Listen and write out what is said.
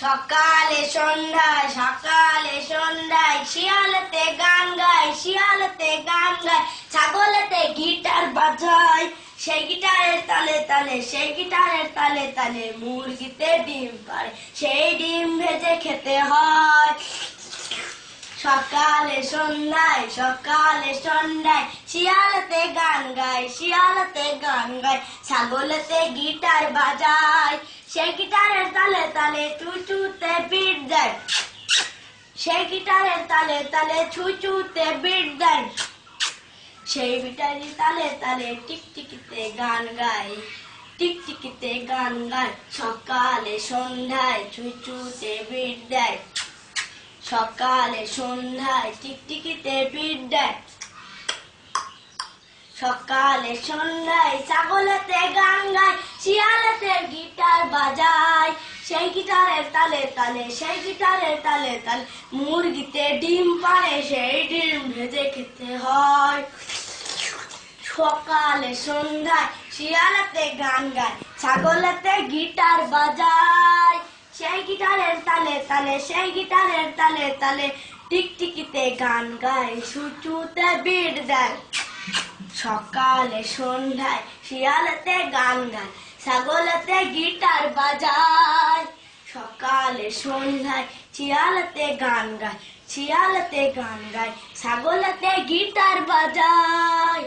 সকালে সন্ধ্যায় শিয়ালেতে গান গায় ছাগলেতে গিটার বাজায় সেই গিটারের তালে তালে মুরগিতে ডিম পাড়ে সেই ডিম ভেজে খেতে হয়। সকালে সন্ধ্যায় শিয়ালেতে গান গায় ছাগলেতে গিটার বাজায় সেই গিটারের তালে তালে চুচুতে বিট দেয় সেই গিটারের তালে তালে চুচুতে বিট দেয় সেই গিটারের তালে তালে টিকটিকিতে গান গায় সকালে সন্ধ্যায় চুচুতে বিট দেয় সকালে সন্ধ্যায় টিকটিকিতে বিট দেয় সকালে সন্ধ্যায় ছাগলেতে গান গায় শিয়ালেতে গিটার বাজায় সেই গিটারের তালে তালে মুরগিতে ডিম পাড়ে সেই ডিম ভেজে খেতে হয়। সকালে সন্ধ্যায় শিয়ালেতে গান গায় ছাগলেতে গিটার বাজায় সেই গিটারের তালে টিকটিকিতে গান গায় চুচুতে বিট দেয় সকালে সন্ধ্যায় শিয়ালেতে গান গায় ছাগলেতে গিটার বাজায় সকালে সন্ধ্যায় শিয়ালেতে গান গায় ছাগলেতে গিটার বাজায়।